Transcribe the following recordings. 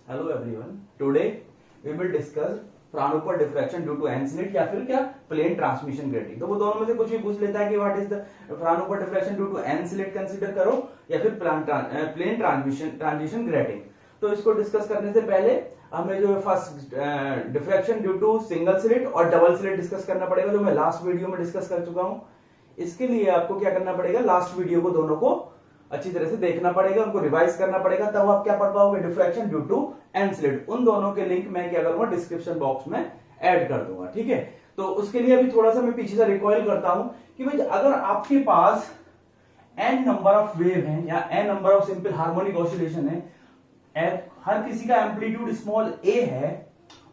Hello everyone, today we will discuss Fraunhofer diffraction due to N slit या फिर क्या plane transmission grating. तो वो दोनों में से कुछ भी पूछ लेता है कि what is the Fraunhofer diffraction due to N slit consider करो या फिर प्लेन ट्रांजिशन ग्रेटिंग। तो इसको डिस्कस करने से पहले हमें जो first diffraction due to single slit और डबल स्लिट डिस्कस करना पड़ेगा, जो मैं लास्ट वीडियो में डिस्कस कर चुका हूं। इसके लिए आपको क्या करना पड़ेगा, लास्ट वीडियो को दोनों को अच्छी तरह से देखना पड़ेगा, उनको रिवाइज करना पड़ेगा, तब आप क्या पढ़ पाओगे, डिफ्रैक्शन ड्यू टू एनसिलेट। उन दोनों के लिंक मैं क्या करूंगा, डिस्क्रिप्शन बॉक्स में ऐड कर दूंगा, ठीक है। तो उसके लिए अभी थोड़ा सा मैं पीछे से रिकॉइल करता हूं कि भाई अगर आपके पास n नंबर ऑफ वेव है या n number of simple harmonic oscillation है, हर किसी का एम्पलीट्यूड स्मॉल a है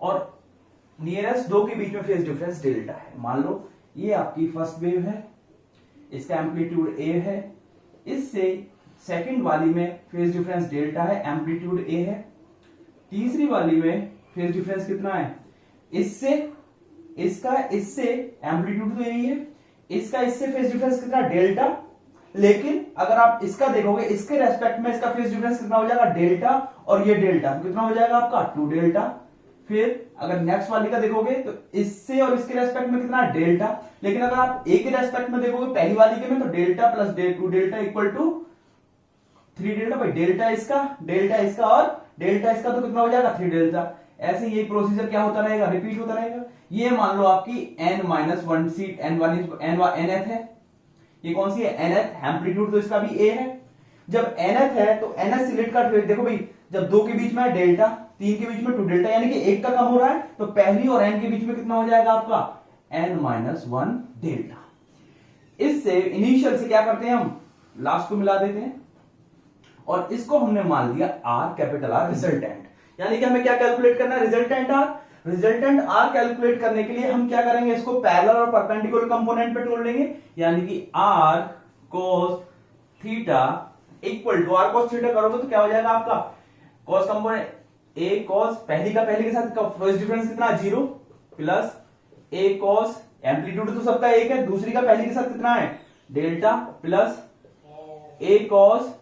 और नियरेस्ट दो के बीच में फेज डिफरेंस डेल्टा है। मान लो ये आपकी फर्स्ट वेव है, इसका एम्पलीट्यूड a है, इससे सेकंड वाली में फेज डिफरेंस डेल्टा है, एम्पलीट्यूड a है। तीसरी वाली में फेज डिफरेंस कितना है, इससे एम्पलीट्यूड तो यही है, इससे फेज डिफरेंस कितना, डेल्टा। लेकिन अगर आप इसका देखोगे, इसके रेस्पेक्ट में इसका फेज डिफरेंस कितना हो जाएगा, डेल्टा, और ये डेल्टा कितना हो जाएगा आपका, 2 डेल्टा। फिर अगर नेक्स्ट वाली का देखोगे तो इससे और इसके रेस्पेक्ट में कितना, डेल्टा। लेकिन अगर आप ए के रेस्पेक्ट में देखोगे पहली वाली के में, तो delta plus 2 delta equal to 3 delta. भाई डेल्टा इसका और डेल्टा इसका, तो कितना हो जाएगा, 3 डेल्टा। ऐसे ये प्रोसीजर क्या होता रहेगा, रिपीट होता रहेगा। ये मान लो आपकी n-1 सीट nth है, ये कौन सी है, nth। एम्पलीट्यूड तो इसका भी a है। जब nth है तो nth स्लिट का देखो भाई, जब 2 के बीच में है डेल्टा, 3 के बीच में 2 डेल्टा, यानी कि 1 का कम हो रहा है, तो पहली और n के बीच में कितना हो जाएगा आपका, n-1 डेल्टा। इससे इनिशियल से क्या करते हैं, हम लास्ट को मिला देते हैं और इसको हमने मान लिया R, कैपिटल R रिजल्टेंट। यानी कि हमें क्या कैलकुलेट करना है, रिजल्टेंट R कैलकुलेट करने के लिए हम क्या करेंगे, इसको पैरेलल और परपेंडिकुलर कंपोनेंट पे तोड़ लेंगे। यानी कि R cos theta equal to, R cos theta करोगे तो क्या हो जाएगा आपका, cos कंपोनेंट A cos पहली के साथ फेज डिफरेंस कितना, 0, प्लस A cos एम्पलीट्यूड तो सबका 1 है, दूसरी का पहली के साथ कितना है, डेल्टा, प्लस A cos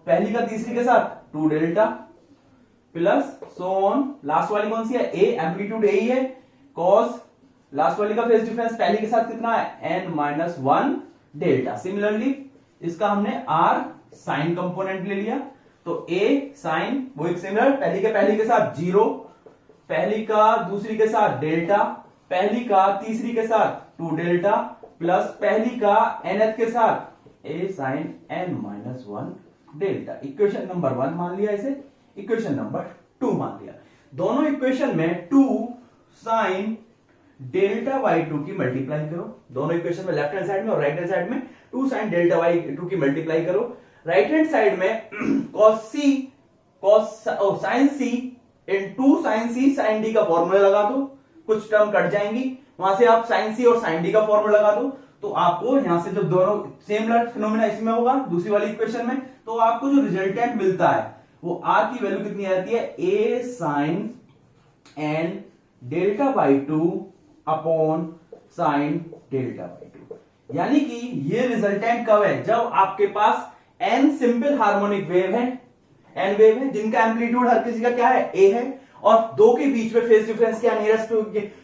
पहली का तीसरी के साथ 2 डेल्टा, प्लस सोन लास्ट वाली कौन सी है, A, एम्पलीट्यूड A ही है, cos लास्ट वाली का फेज डिफरेंस पहली के साथ कितना है, n-1 डेल्टा। सिमिलरली इसका हमने R साइन कंपोनेंट ले लिया, तो A साइन वो एक सिमिलर, पहली के साथ 0, पहली का दूसरी के साथ डेल्टा, पहली का तीसरी के साथ 2 डेल्टा, प्लस पहली का nth के साथ A sine n-1 delta. Equation number 1 मान लिया इसे, इक्वेशन नंबर 2 मान लिया। दोनों इक्वेशन में 2 साइन डेल्टा बाई 2 की मल्टीप्लाई करो, दोनों इक्वेशन में लेफ्ट हैंड साइड में और राइट हैंड साइड में 2 साइन डेल्टा बाई 2 की मल्टीप्लाई करो। राइट हैंड साइड में साइन सी इन 2 साइन सी साइन डी का फॉर्मूला लगा दो, कुछ टर्म कट जाएंगी, वहां से आप साइन सी और साइन डी का फॉर्मूला लगा दो, तो आपको यहां से जब दोनों सेम फिनोमेना इसमें होगा दूसरी वाली इक्वेशन में, तो आपको जो रिजल्टेंट मिलता है वो R की वैल्यू कितनी आती है, A sine n delta by 2 upon sine delta by 2। यानी कि ये रिजल्टेंट कब है, जब आपके पास n सिंपल हार्मोनिक वेव है, n वेव है जिनका एम्पलीट्यूड हर किसी का क्या है, A है, और दो के बीच में फेज डिफरेंस क्या, नियरेस्ट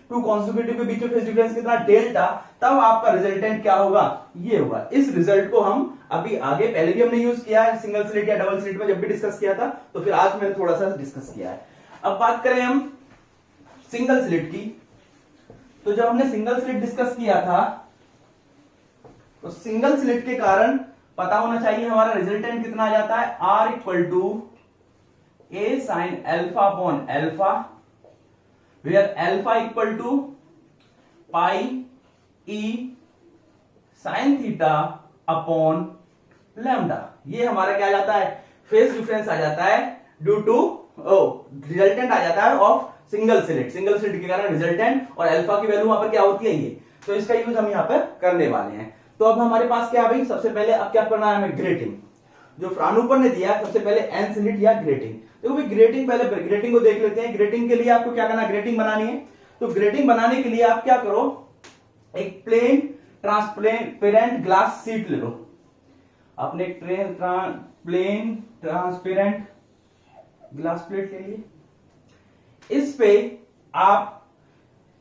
टू कॉन्सेक्यूटिव के बीच में फेज डिफरेंस कितना, डेल्टा। तब आपका रिजल्टेंट क्या होगा, ये होगा। इस रिजल्ट को हम अभी आगे पहले भी हमने यूज किया है, सिंगल स्लिट या डबल स्लिट में जब भी डिस्कस किया था, तो फिर आज मैंने थोड़ा सा डिस्कस किया है। अब बात करें हम सिंगल स्लिट की, तो जब हमने सिंगल स्लिट डिस्कस किया था, तो सिंगल स्लिट के कारण पता होना चाहिए हमारा रिजल्टेंट कितना आ जाता है, R equal to A sine alpha upon alpha, where alpha equal to pi E sine theta upon lambda. ये हमारा क्या आ जाता है, फेज डिफरेंस आ जाता है ड्यू टू रिजल्टेंट आ जाता है ऑफ सिंगल स्लिट के कारण रिजल्टेंट, और अल्फा की वैल्यू वहां पर क्या होती है, ये। तो इसका यूज हम यहां पर करने वाले हैं। तो अब हमारे पास क्या है भाई, सबसे पहले अब क्या करना है हमें, ग्रेटिंग। जो फ्रानुपर ने दिया सबसे पहले एन स्लिट या ग्रेटिंग। देखो भाई ग्रेटिंग, पहले ग्रेटिंग को देख लेते हैं। ग्रेटिंग के लिए आपको क्या करना है, ग्रेटिंग बनानी है। तो ग्रेटिंग बनाने के लिए आप क्या करो, एक प्लेन ट्रांसपेरेंट ग्लास शीट ले लो। आपने एक प्लेन ट्रांसपेरेंट ग्लास प्लेट ले ली, इस पे आप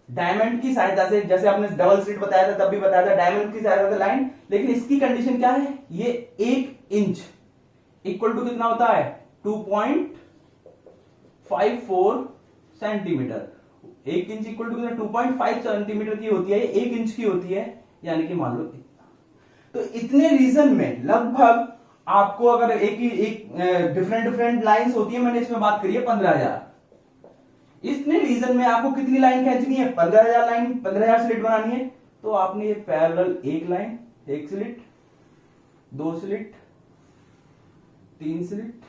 डायमंड की सहायता से, जैसे आपने डबल स्लिट बताया था तब भी बताया था, डायमंड की सहायता से लाइन, लेकिन इसकी कंडीशन क्या है, ये 1 इंच इक्वल टू कितना होता है 2.54 centimetre. 1 inch equal to 2.5 centimetre की होती है, 1 इंच की होती है, यानी कि मान लो इतना। तो इतने रीजन में लगभग आपको अगर एक डिफरेंट लाइंस होती है, मैंने इसमें बात करी है 15,000। इतने रीजन में आपको कितनी लाइन खींचनी है, 15,000 लाइन, 15,000 स्लिट बनानी है। तो आपने ये पैरेलल एक लाइन, एक स्लिट, 2 स्लिट, 3 स्लिट,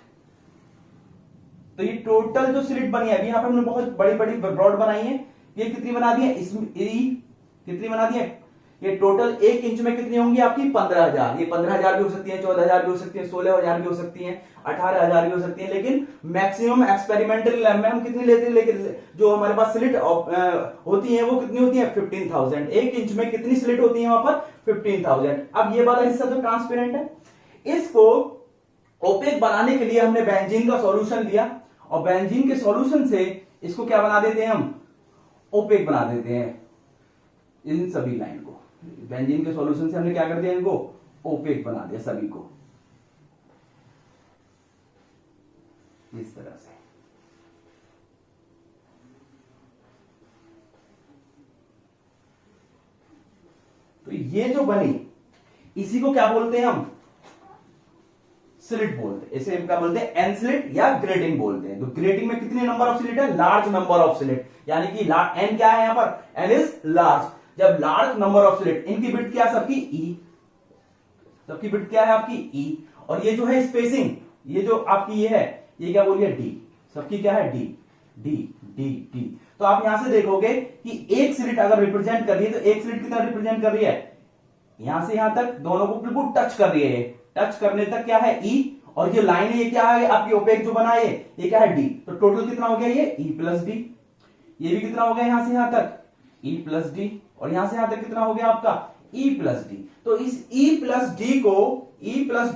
तो ये टोटल जो स्लिट बनी है, अभी यहां पर हमने बहुत बड़ी बड़ी ब्रॉड बनाई है, ये कितनी बना दी है, इसमें कितनी बना दी है, ये टोटल 1 इंच में कितनी होंगी आपकी 15,000। ये 15,000 भी हो सकती है, 14,000 भी हो सकती है, 16,000 भी हो सकती है, 18,000 भी हो सकती है, लेकिन मैक्सिमम एक्सपेरिमेंटल लैब में हम कितनी लेते हैं, लेकिन जो हमारे पास स्लिट होती है वो कितनी होती है 15,000। 1 इंच में कितनी स्लिट होती है वहां पर 15,000। अब ये वाला हिस्सा तो ट्रांसपेरेंट है, इसको ओपेक बनाने के लिए हमने बेंजीन का सॉल्यूशन लिया, और बेंजीन के सॉल्यूशन से इसको क्या बना देते हैं, हम ओपेक बना देते हैं इन सभी लाइन को। बेंजीन के सॉल्यूशन से हमने क्या कर दिया, इनको ओपेक बना दिया सभी को, इस तरह से। तो ये जो बनी, इसी को क्या बोलते हैं हम, स्लिट बोलते हैं। इसे क्या बोलते हैं, एन स्लिट या ग्रेटिंग बोलते हैं। तो ग्रेटिंग में कितने नंबर ऑफ स्लिट है, लार्ज नंबर ऑफ स्लिट, यानी कि एन क्या है यहां पर, एन इज लार्ज। जब लार्ज नंबर ऑफ स्लिट, इनकी बिड्थ क्या है सबकी ई, सबकी बिड्थ क्या है आपकी ई, और ये जो है स्पेसिंग, ये जो आपकी ये है, ये क्या बोलिए डी, सबकी क्या है डी, डी डी डी। तो आप यहां से देखोगे कि एक स्लिट अगर रिप्रेजेंट कर रही है, तो एक स्लिट कितना रिप्रेजेंट कर रही है, यहां से यहां तक दोनों को बिल्कुल टच कर रही है, टच करने तक क्या है ई, और ये लाइन है ये क्या है आपकी ओपेक जो बना है ये क्या है डी। तो टोटल कितना हो गया ये ई प्लस डी, ये भी कितना हो गया यहां से यहां तक ई प्लस डी, और यहां से यहां तक कितना हो गया आपका ई प्लस डी। तो इस ई प्लस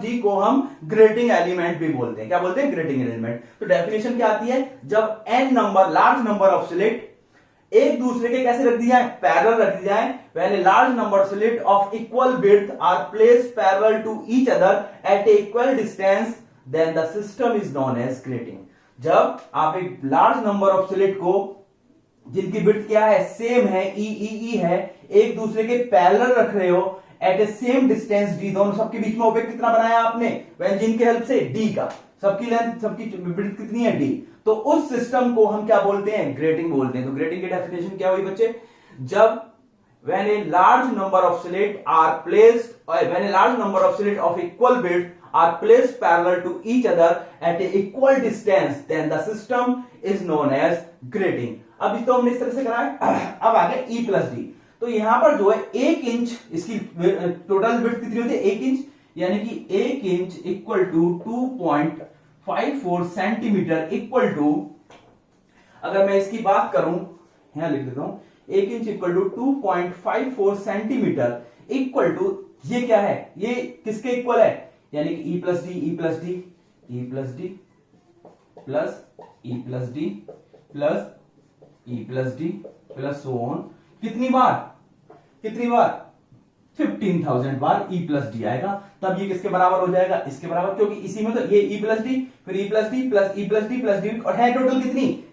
डी को हम ग्रेटिंग एलिमेंट भी बोलते हैं। क्या बोलते हैं, ग्रेटिंग एलिमेंट। तो डेफिनेशन क्या आती है, जब n number, large number of slit एक दूसरे के कैसे रख दिया है, पैरेलल रख दिया है, when a large number slit of equal width are placed parallel to each other at equal distance, then the system is known as grating। जब आप एक लार्ज नंबर ऑफ स्लिट को, जिनकी विड्थ क्या है सेम है, ई है, एक दूसरे के पैरेलल रख रहे हो एट ए सेम डिस्टेंस डी, दोनों सबके बीच में ओपेक कितना बनाया आपने बेंजीन के हेल्प से, डी का, सबकी लेंथ, सबकी विड्थ कितनी है डी। तो उस सिस्टम को हम क्या बोलते हैं, ग्रेटिंग बोलते हैं। तो ग्रेटिंग की डेफिनेशन क्या हुई बच्चे, जब when a large number of slit are placed, or when a large number of slit of equal width are placed parallel to each other at a equal distance, then the system is known as grating। अब इस तो हमने इस तरह से करा है। अब आगे E प्लस डी। तो यहां पर जो है 1 इंच, इसकी टोटल विड्थ कितनी होती है 1 इंच, यानी कि 1 inch equal to 2.54 centimetre equal to, अगर मैं इसकी बात करूं यहां लिख देता हूं, 1 inch equal to 2.54 centimetre equal to, ये क्या है, ये किसके इक्वल है, यानी कि e plus d, e plus d, e plus d plus e plus d plus e plus d plus so on. कितनी बार 15,000 बार ई प्लस डी आएगा, तब ये किसके बराबर हो जाएगा, इसके बराबर, क्योंकि इसी में तो ये ई प्लस डी, फिर ई plus d plus e plus d plus D, और है टोटल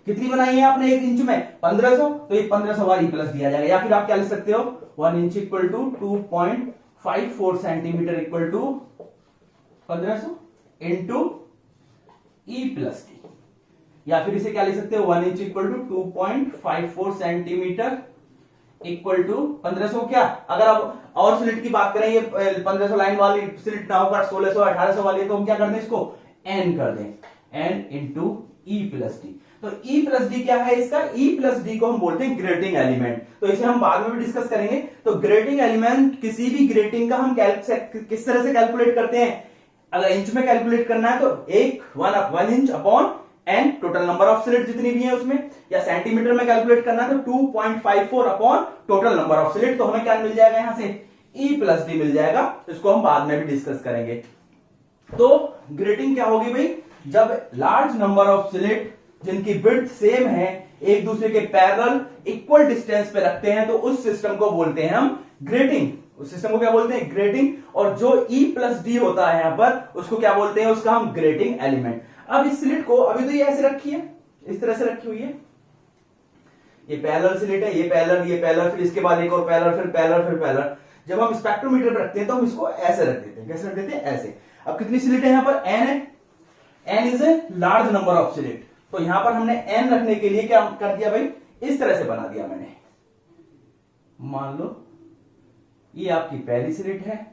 कितनी बनाई है आपने 1 इंच में 1500, तो ये 1500 बार ई प्लस डी आ जाएगा। या फिर आप क्या लिख सकते हो, 1 inch equal to 2.54 centimetre equal to 1500 into e plus d, या फिर इसे क्या लिख सकते हो, 1 inch equal to 2.54 centimetre equal to 1500। क्या अगर आप और स्लिट की बात करें, ये 1500 लाइन वाली स्लिट ना होकर 1600 1800 वाली है, तो हम क्या कर दें, इसको एन कर दें, n into e plus d. तो ई प्लस डी क्या है इसका, ई प्लस डी को हम बोलते हैं ग्रेटिंग एलिमेंट। तो इसे हम बाद में भी डिस्कस करेंगे। तो ग्रेटिंग एलिमेंट, किसी भी ग्रेटिंग का हम किस तरह से कैलकुलेट करते हैं, अगर इंच में कैलकुलेट करना है तो 1 inch upon n, total number of slit जितनी भी है उसमें, या सेंटीमीटर में कैलकुलेट करना है तो 2.54 upon total number of slit. तो हमें क्या मिल जाएगा यहां से, ई प्लस डी मिल जाएगा। इसको हम बाद में भी डिस्कस करेंगे। तो ग्रेटिंग क्या होगी भाई, जब लार्ज नंबर ऑफ स्लिट जिनकी विड्थ सेम है एक दूसरे के पैरेलल इक्वल डिस्टेंस पे रखते हैं तो उस सिस्टम को बोलते हैं हम ग्रेटिंग। उस सिस्टम को क्या बोलते हैं? ग्रेटिंग। और जो E प्लस डी होता है यहां पर उसको क्या बोलते हैं? उसका हम ग्रेटिंग एलिमेंट। अब इस स्लिट को अभी तो ये ऐसे रखी है, इस तरह से रखी हुई है, ये पैरेलल स्लिट है, ये पैरेलल, फिर इसके बाद एक और पैरेलल, फिर पैरेलल। जब हम स्पेक्ट्रोमीटर पर रखते हैं तो हम इसको ऐसे रख देते हैं। कैसे रख देते हैं? ऐसे। अब कितनी स्लिट है यहां पर? n है। n is a large number of slit, तो यहां पर हमने n रखने के लिए क्या कर दिया भाई? इस तरह से बना दिया मैंने। मान लो ये आपकी पहली स्लिट है,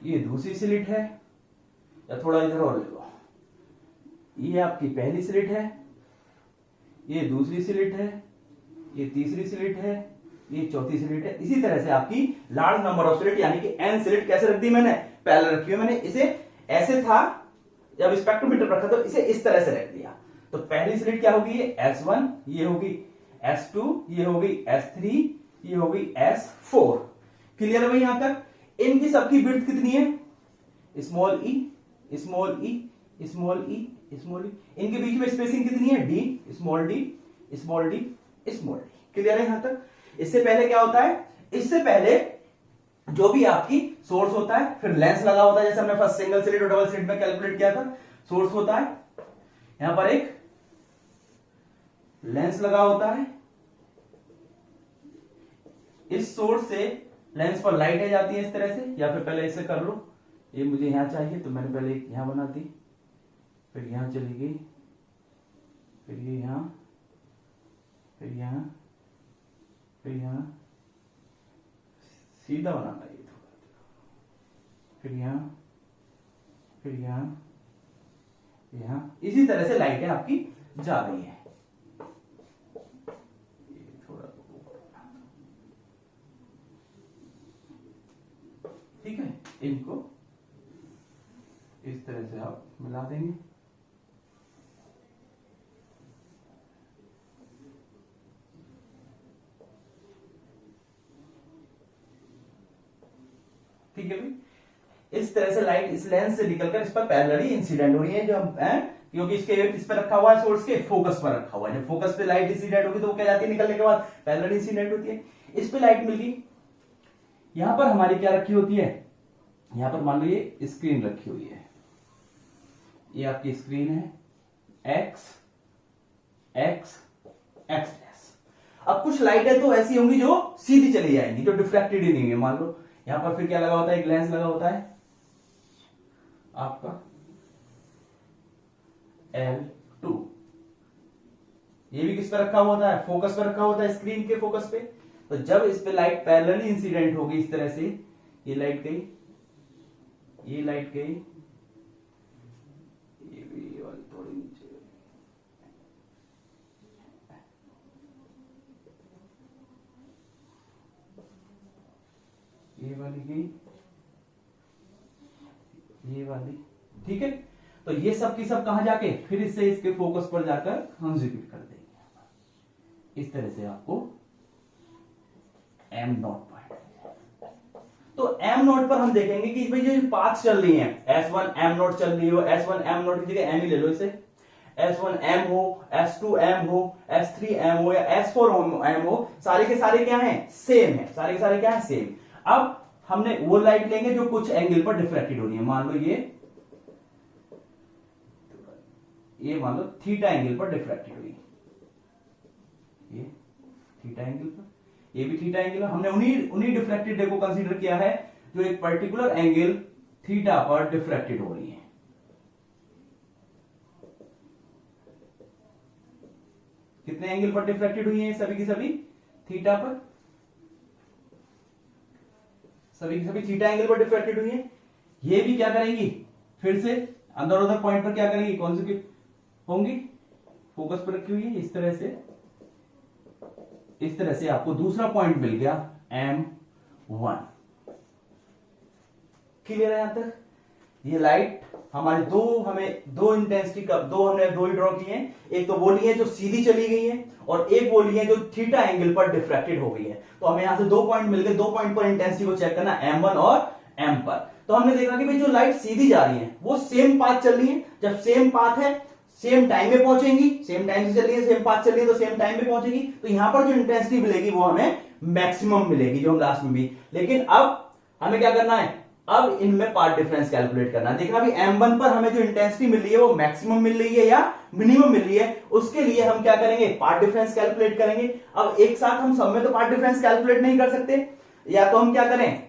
ये दूसरी स्लिट है, या थोड़ा इधर और ले लो, ये आपकी पहली स्लिट है, ये दूसरी स्लिट है, ये तीसरी स्लिट है, ये चौथी स्लिट है। इसी तरह से आपकी लार्ज नंबर ऑफ स्लिट यानी कि n स्लिट कैसे रख दी मैंने? पैरेलल रखी हुई मैंने। इसे ऐसे था जब स्पेक्ट्रोमीटर रखा तो इसे इस तरह से रख दिया। तो पहली स्लिट क्या होगी? ये S1, ये होगी S2, ये होगी S3, ये होगी S4। क्लियर है भाई यहां तक? इनकी सबकी विड्थ कितनी है? स्मॉल ई, स्मॉल ई, स्मॉल ई, स्मॉल ई। इनके बीच में स्पेसिंग कितनी है? D, small D, small D, small D. Clear है यहां तक? इससे पहले क्या होता है? इससे पहले जो भी आपकी सोर्स होता है, फिर लेंस लगा होता है, जैसे हमने फर्स्ट सिंगल स्लिट और डबल स्लिट में कैलकुलेट किया था। सोर्स होता है, यहां पर एक लेंस लगा होता है, इस सोर्स से लेंस पर लाइट आ जाती है इस तरह से, या फिर पहले इसे कर लो, ये मुझे यहां चाहिए तो मैंने पहले यहां बना दी, फिर यहां चली गई, फिर ये यहां, फिर यहां, फिर यहां, सीधा बनाना ये थोड़ा, फिर यहां, फिर यहां, यहां। इसी तरह से लाइटें आपकी जा रही है। थोड़ा ठीक है, इनको इस तरह से आप मिला देंगे। ठीक है भाई, इस तरह से लाइट इस लेंस से निकलकर इस पर पैरेलली इंसिडेंट हो रही है, जो क्योंकि इसके इस पर रखा हुआ है, सोर्स के फोकस पर रखा हुआ है। जब फोकस पे लाइट इंसिडेंट होगी तो वो क्या जाती है? निकलने के बाद पैरेलल इंसिडेंट होती है। इस पे लाइट मिल गई, यहां पर हमारी क्या रखी होती है? यहां पर मान लो ये स्क्रीन रखी हुई है, ये आपकी स्क्रीन है, एक्स एक्स एक्स। अब कुछ लाइटें तो ऐसी होंगी जो सीधी चली जाएंगी, जो डिफ्रैक्टेड ही नहीं है। मान लो यहां पर फिर क्या लगा होता है? एक लेंस लगा होता है आपका L2, ये भी किस पर रखा हुआ होता है? फोकस पर रखा होता है, स्क्रीन के फोकस पे। तो जब इस पे लाइट पैरेलली इंसिडेंट होगी इस तरह से, ये लाइट गई, ये लाइट गई, ये भी वाली थोड़ी नीचे गई, ये वाली गई, ये वाली। ठीक है, तो ये सब की सब कहां जाके फिर इससे इसके फोकस पर जाकर कंजुगेट कर देंगे। इस तरह से आपको M नॉट पॉइंट। तो M नॉट पर हम देखेंगे कि भाई जो पाथ चल रही है, S1 M नॉट चल रही हो, S1 M नॉट की जगह M ही ले लो इसे, S1 M हो, S2 M हो, S3 M हो, या S4 M हो, सारे के सारे क्या हैं? सेम है। सारे के सारे क्या है? सेम। अब हमने वो लाइट लेंगे जो कुछ एंगल पर डिफ्रैक्टेड हो रही है। मान लो ये मान लो थीटा एंगल पर डिफ्रैक्टेड हुई, ये थीटा एंगल पर, ये भी थीटा एंगल है। हमने उन्हीं डिफ्रैक्टेड रे को कंसीडर किया है जो एक पर्टिकुलर एंगल थीटा पर डिफ्रैक्टेड हो रही है। कितने एंगल पर डिफ्रैक्टेड हुई है? सभी की सभी थीटा पर, सभी की सभी थीटा एंगल पर डिफ्रैक्टेड हुई है। ये भी क्या करेंगी? फिर से अंदर उधर पॉइंट पर क्या करेंगी? कॉन्जुगेट होंगी, फोकस पर रखी हुई है इस तरह से। इस तरह से आपको दूसरा पॉइंट मिल गया M1। क्लियर है यहां तक? ये लाइट हमारी हमें दो इंटेंसिटी का हमने दो ही ड्रॉ किए हैं। एक तो वो ली है जो सीधी चली गई है, और एक वो ली है जो थीटा एंगल पर डिफ्रैक्टेड हो गई है। तो हमें यहां से 2 पॉइंट मिल गए। 2 पॉइंट पर इंटेंसिटी को चेक करना, M1 और M पर। तो हमने देखा कि भाई जो लाइट सीधी जा रही है वो सेम पाथ चल रही है। जब सेम पाथ है, सेम टाइम में पहुंचेंगी, सेम टाइम से चल रही है, सेम पाथ चल रही है तो सेम टाइम में पहुंचेगी, तो यहां पर जो इंटेंसिटी मिलेगी वो हमें मैक्सिमम मिलेगी, जो हम लास्ट में भी। लेकिन अब हमें क्या करना है, अब इनमें पार्ट डिफरेंस कैलकुलेट करना है। देखना अभी M1 पर हमें जो इंटेंसिटी मिल रही है वो मैक्सिमम मिल रही है या मिनिमम मिल रही है, उसके लिए हम क्या करेंगे, पार्ट डिफरेंस कैलकुलेट करेंगे। अब एक साथ हम सब में तो पार्ट डिफरेंस कैलकुलेट नहीं कर सकते, या तो हम क्या करें,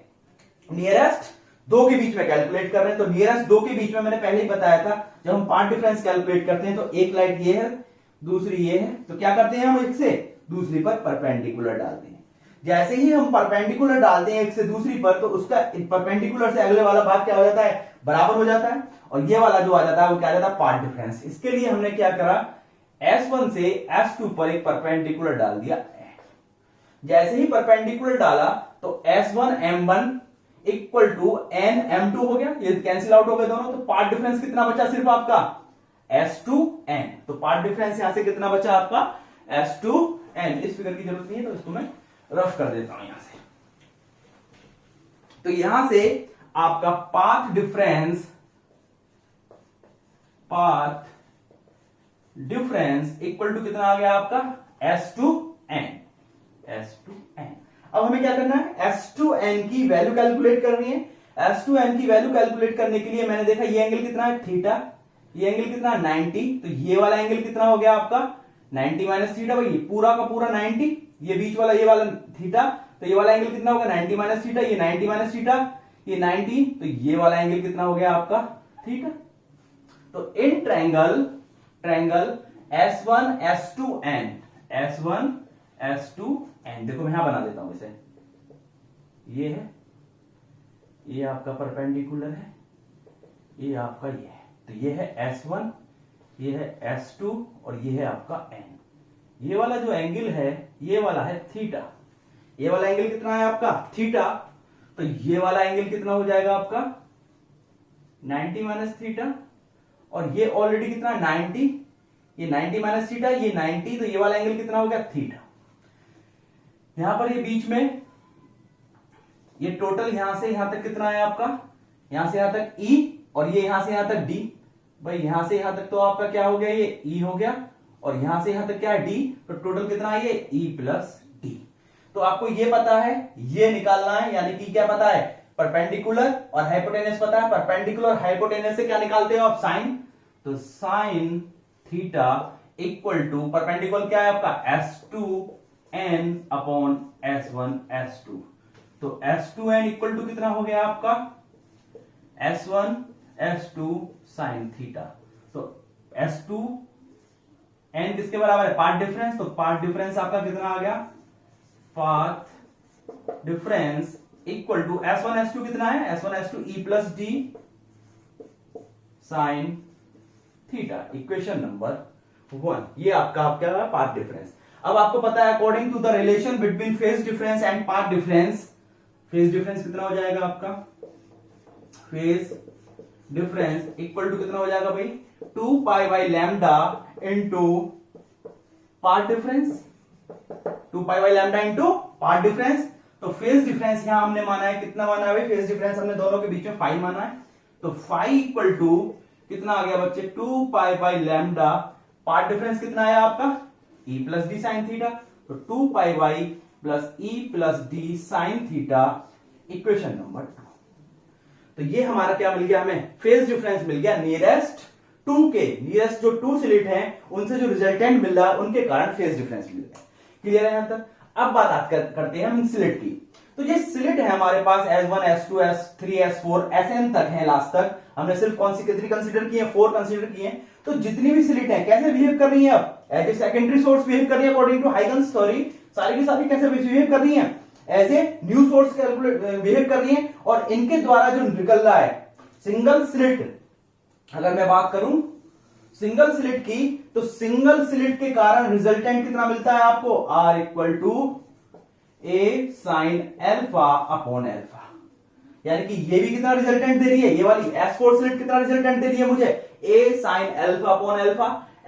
नियरेस्ट दो के बीच में कैलकुलेट कर रहे हैं, तो नियरेस्ट दो के बीच में मैंने पहले ही बताया था, जब हम पार्ट डिफरेंस कैलकुलेट करते हैं तो एक लाइट ये है, दूसरी ये है, तो क्या करते हैं हम एक से दूसरी पर परपेंडिकुलर डालते हैं। जैसे ही हम परपेंडिकुलर डालते हैं एक से दूसरी पर, तो उसका परपेंडिकुलर से अगले वाला भाग क्या हो जाता है, बराबर हो जाता है, और ये वाला जो आ जाता है वो क्या जाता है, पार्ट डिफरेंस। इसके लिए हमने क्या करा, S1 से S2 पर एक परपेंडिकुलर डाल दिया। जैसे ही परपेंडिकुलर डाला तो S1 M1 equal to N M2 हो गया, ये कैंसिल आउट हो गए दोनों, तो पार्ट डिफरेंस कितना बचा सिर्फ आपका S2N। तो पार्ट डिफरेंस यहां से कितना बचा आपका S2N। इस फिगर की जरूरत नहीं है तो इसको मैं रफ कर देता हूं यहां से। तो यहां से आपका पाथ डिफरेंस इक्वल टू कितना आ गया आपका S2N। अब हमें क्या करना है, S2N की वैल्यू कैलकुलेट करनी है। S2N की वैल्यू कैलकुलेट करने के लिए मैंने देखा ये एंगल कितना है थीटा, ये एंगल कितना 90, तो ये वाला एंगल कितना हो गया आपका 90 माइनस थीटा, भाई पूरा का पूरा 90, ये बीच वाला ये वाला थीटा, तो ये वाला एंगल कितना होगा 90 माइनस थीटा, ये 90 माइनस थीटा, ये 90, तो ये वाला एंगल कितना हो गया आपका थीटा। तो इन ट्रायंगल S1 S2N, देखो मैं यहां बना देता हूं इसे, ये है, ये आपका परपेंडिकुलर है, ये आपका ये है, तो ये है S1, ये है S2 और ये है आपका N। ये वाला जो एंगल है ये वाला है थीटा, ये वाला एंगल कितना है आपका थीटा, तो ये वाला एंगल कितना हो जाएगा आपका 90 माइनस थीटा, और ये ऑलरेडी कितना 90, ये 90 माइनस थीटा, ये 90, तो ये वाला एंगल कितना हो गया थीटा। यहां पर ये बीच में ये टोटल यहां से यहां तक कितना है आपका, यहां से यहां तक E, और ये यहां से यहां तक D, भाई यहां से यहां तक तो आपका क्या हो गया, ये E हो गया, और यहां से यहां तक क्या है D, तो टोटल कितना है ये E प्लस D। तो आपको ये पता है, ये निकालना है, यानी कि क्या पता है, परपेंडिकुलर और हाइपोटेनस पता है। परपेंडिकुलर और हाइपोटेनस से क्या निकालते हो आप, साइन, तो sine theta equal to perpendicular क्या है आपका S2N अपॉन S1 S2, तो S2N इक्वल टू कितना हो गया आपका S1 S2 साइन थीटा। तो S2N किसके बराबर है, पार्ट डिफरेंस, तो पार्ट डिफरेंस आपका कितना आ गया, path difference equal to S1 S2 कितना है, S1 S2 E plus D sine theta, equation number 1। ये आपका पाथ डिफरेंस। अब आपको पता है according to the relation between phase difference and path difference, phase difference कितना हो जाएगा आपका, फेज डिफरेंस इक्वल टू कितना हो जाएगा भाई 2 pi by lambda into path difference, 2 pi by lambda into path difference. तो फेज डिफरेंस यहां हमने माना है, कितना माना है भाई, फेज डिफरेंस हमने दोनों के बीच में फाई माना है, तो फाई इक्वल टू कितना आ गया बच्चे 2 pi by lambda, path difference कितना आया आपका E plus D sine theta, तो 2 pi by plus E plus D sine theta, equation number 2। तो ये हमारा क्या मिल गया, हमें फेज डिफरेंस मिल गया नियरेस्ट टू के, नियरेस्ट जो टू स्लिट हैं उनसे जो रिजल्टेंट मिल रहा है उनके कारण फेज डिफरेंस मिल गया। क्लियर है यहां तक। अब बात करते हैं हम स्लिट की। तो ये स्लिट है हमारे पास S1 S2 S3 S4 Sn तक है, लास्ट तक हमने सिर्फ कौन सी कितनी कंसीडर की है, 4 कंसीडर की है। तो जितनी भी स्लिट है कैसे बिहेव कर रही है, अब as a secondary source behave कर रही है अकॉर्डिंग टू हाइगन्स थ्योरी, सारी की सारी कैसे बिहेव कर रही है, as a new source behave कर रही है। और इनके द्वारा जो निकल रहा है सिंगल स्लिट, अगर मैं बात करूं सिंगल स्लिट की, तो सिंगल स्लिट के कारण रिजल्टेंट कितना मिलता है आपको, R equal to a sine alpha upon alpha, यानी कि ये भी कितना रिजल्टेंट दे रही है, ये वाली S4 स्लिट कितना रिजल्टेंट दे रही है मुझे, A sine alpha upon alpha.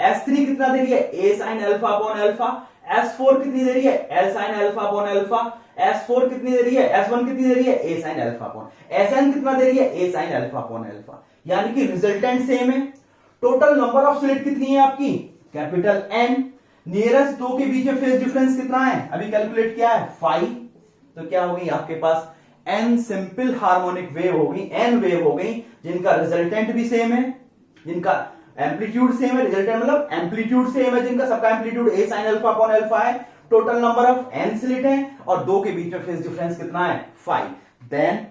S3 कितना दे रही है, A sine alpha upon alpha. S4 कितनी दे रही है, L sine alpha upon alpha. S4 कितनी दे रही है, S1 कितनी दे रही है, A sine alpha upon. Sn कितना दे रही है, A sine alpha upon alpha, यानी कि रिजल्टेंट सेम है। टोटल नंबर ऑफ स्लिट कितनी है आपकी, कैपिटल एन। नियरेस्ट दो के बीच में फेज डिफरेंस कितना है, अभी कैलकुलेट किया है 5। तो क्या होगी आपके पास एन सिंपल हार्मोनिक वेव होगी, एन वेव हो गई जिनका रिजल्टेंट भी सेम है, जिनका एम्पलीट्यूड सेम है, रिजल्टेंट मतलब एम्पलीट्यूड सेम है, जिनका सबका amplitude a sine alpha upon alpha है। Total number of n slit है और दो के बीच में फेज डिफरेंस कितना है 5। Then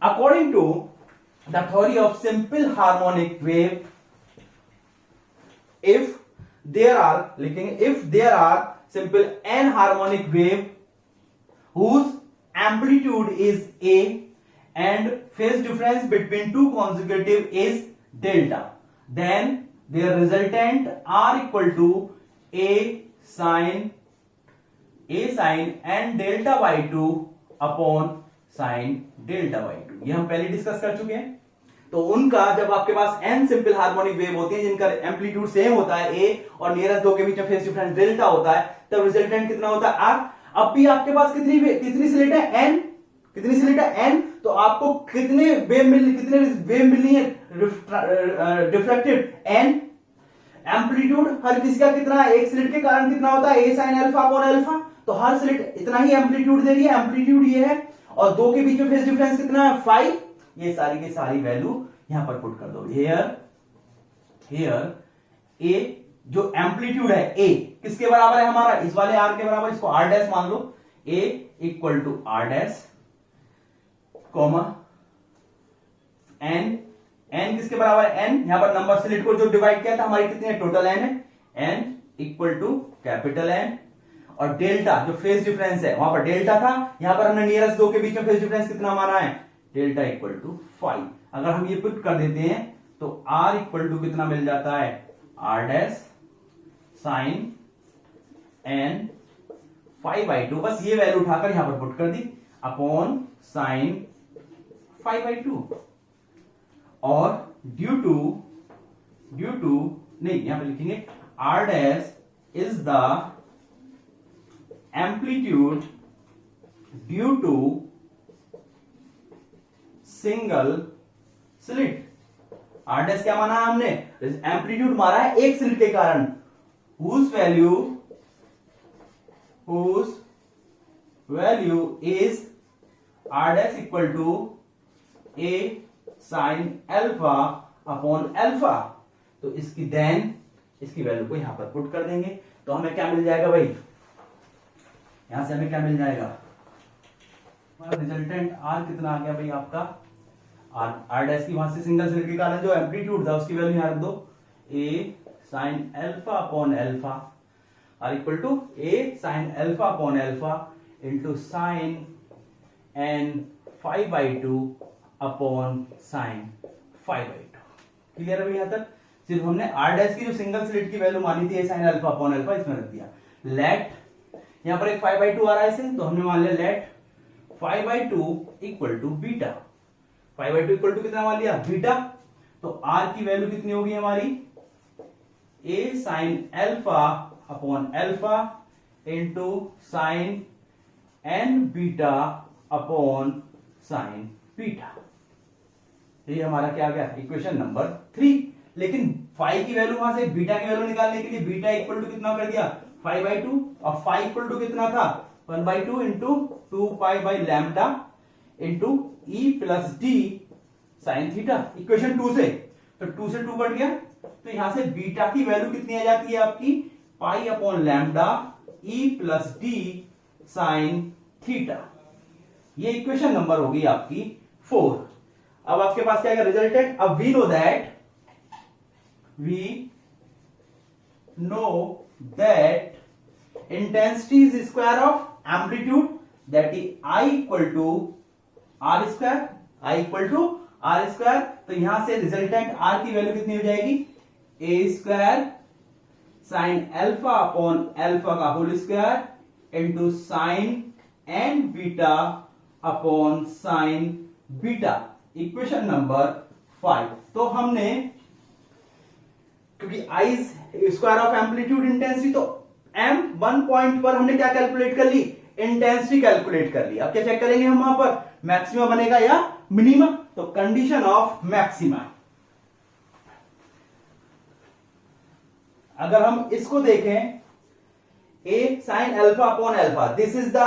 according to the theory of simple harmonic wave, if there are simple n harmonic wave whose amplitude is a and phase difference between two consecutive is delta, then their resultant are equal to a sin n delta by 2 upon sin delta by 2। ये हम पहले discuss कर चुके हैं। तो उनका जब आपके पास n सिंपल हार्मोनिक वेव होती है जिनका एम्पलीट्यूड सेम होता है a और नियरेस्ट दो के बीच में फेज डिफरेंस डेल्टा होता है, तब रिजल्टेंट कितना होता है r। अब भी आपके पास कितनी स्लिट है n, कितनी स्लिट है n, तो आपको कितने वेव मिलनी है रिफ्रैक्टेड n। एम्पलीट्यूड हर किसी का कितना है, एक स्लिट के कारण कितना होता है a sin alpha upon alpha, तो हर स्लिट इतना ही एम्पलीट्यूड दे रही है, एम्पलीट्यूड ये है, और दो के बीच में फेज डिफरेंस कितना है 5। ये सारी की सारी वैल्यू यहां पर पुट कर दो। हियर ए जो एम्पलीट्यूड है a किसके बराबर है हमारा, इस वाले r के बराबर, इसको r डैश मान लो, a equal to r dash comma n किसके बराबर है n, यहां पर नंबर स्लिट को जो डिवाइड किया था हमारी कितनी है, टोटल n है, n equal to capital N, और डेल्टा जो फेज डिफरेंस है वहां पर डेल्टा था, यहां पर हमने नियरेस्ट दो के बीच में फेज डिफरेंस कितना माना है, डेल्टा इक्वल टू 5। अगर हम ये पुट कर देते हैं तो r इक्वल टू कितना मिल जाता है, r डैश साइन n 5/2, बस ये वैल्यू उठाकर यहां पर पुट कर दी, अपॉन साइन 5/2, और ड्यू टू नहीं यहां पर लिखेंगे r dash is the amplitude due to single slit. r dash क्या माना है हमने, एम्पलीट्यूड मारा है एक स्लिट के कारण, whose value is r dash equal to a sin alpha upon alpha. तो इसकी वैल्यू को यहां पर पुट कर देंगे, तो हमें क्या मिल जाएगा भाई, यहां से हमें क्या मिल जाएगा, रिजल्टेंट r कितना आ गया भाई आपका, r डैश की वहां से सिंगल स्लिट के कारण जो एम्पलीट्यूड था उसकी वैल्यू यहां रख दो, a sin alpha upon alpha, r equal to a sin alpha upon alpha into sine n 5/2 upon sine 5/2। Clear है भैया तक, सिर्फ हमने r डैश की जो सिंगल स्लिट की वैल्यू मानी थी a sin alpha upon alpha इसमें रख दिया। लेट यहां पर एक 5/2 आ रहा है इसे, तो हमने मान लिया let 5/2 equal to beta, 5/2 equal to कितना मान लिया, बीटा। तो r की वैल्यू कितनी होगी हमारी, a sin alpha upon alpha into sine n beta upon sine beta. ये हमारा क्या आ गया, इक्वेशन नंबर 3। लेकिन फाई की वैल्यू वहां से बीटा की वैल्यू निकालने के लिए बीटा इक्वल टू कितना कर दिया 5/2, और फाई इक्वल टू कितना था 1/2 into 2 by lambda into e plus D sine theta, equation 2 से। तो 2 से 2 कट गया, तो यहां से बीटा की वैल्यू कितनी आ जाती है आपकी पाई upon lambda E plus D sine theta. ये इक्वेशन नंबर होगी आपकी 4। अब आपके पास क्या है रिजल्टेंट। अब we know that intensity is square of amplitude that is I equal to R square. तो यहां से रिजल्टेंट आर की वैल्यू कितनी हो जाएगी A square sine alpha upon alpha का whole square into sine N beta upon sine beta, equation number 5। तो हमने क्योंकि I square of amplitude intensity, तो एम 1 पॉइंट पर हमने क्या कैलकुलेट कर ली, इंटेंसिटी कैलकुलेट कर ली। अब क्या चेक करेंगे हम वहां पर मैक्सिमा बनेगा या मिनिमा। तो कंडीशन ऑफ मैक्सिमा, अगर हम इसको देखें a sin alpha upon alpha, this is the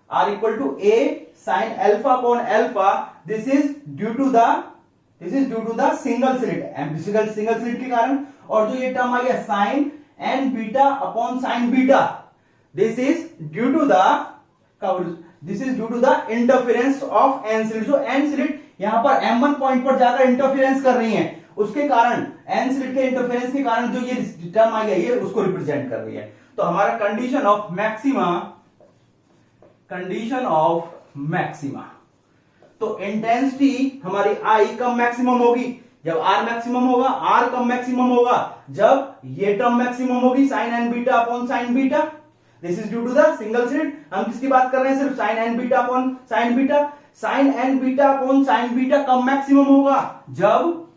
R equal to a sin alpha upon alpha, this is due to the single slit, single slit के कारण। और जो ये टर्म आ गया sine N beta upon sine beta, this is due to the interference of n slit. जो n slit यहां पर m1 पॉइंट पर जाकर इंटरफेरेंस कर रही है, उसके कारण एन स्लिट के इंटरफेरेंस के कारण जो ये टर्म आ गया ये उसको रिप्रेजेंट कर रही है। तो हमारा कंडीशन ऑफ मैक्सिमा, तो इंटेंसिटी हमारी आई कम मैक्सिमम होगी जब आर मैक्सिमम होगा, आर कम मैक्सिमम होगा जब ये टर्म मैक्सिमम होगी sine N beta upon sine beta. This is due to the single slit. हम किसकी बात कर रहे हैं? सिर्फ sine N beta upon sine beta. Sine N beta upon sine beta कम मैक्सिमम होगा जब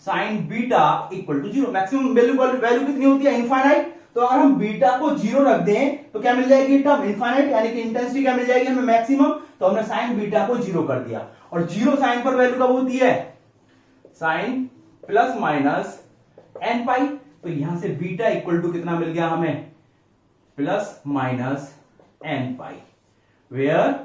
sine beta equal to zero. Maximum value कितनी होती है? इनफाइनाइट। तो अगर हम बीटा को जीरो रख दें तो क्या मिल जाएगी टर्म? इनफाइनाइट, यानी कि इंटेंसिटी क्या मिल जाएगी हमें? मैक्सिमम। तो हमने साइन बीटा को जीरो कर दिया। और जीरो साइन पर वैल्यू कब होती है? Sign plus minus N pi. तो यहां से बीटा इक्वल टू कितना मिल गया हमें? Plus minus N pi, where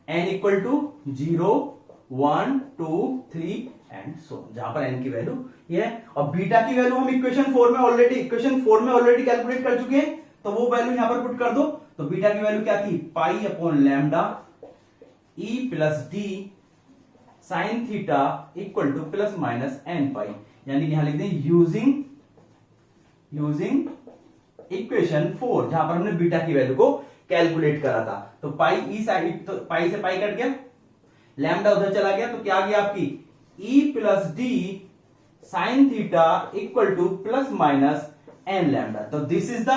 n equal to 0, 1, 2, 3 and so, जहां पर एन की वैल्यू ये है। और बीटा की वैल्यू हम इक्वेशन 4 में ऑलरेडी कैलकुलेट कर चुके हैं, तो वो वैल्यू यहां पर पुट कर दो। तो बीटा की वैल्यू क्या थी? Pi upon lambda E plus D sine theta equal to plus minus N pi, यानी यहां लिख दें यूजिंग इक्वेशन 4, जहां पर हमने बीटा की वैल्यू को कैलकुलेट करा था। तो पाई ई साइड, तो पाई से पाई कट गया, लैम्डा उधर चला गया, तो क्या आ गया आपकी? E plus D sine theta equal to plus minus N lambda. तो this is the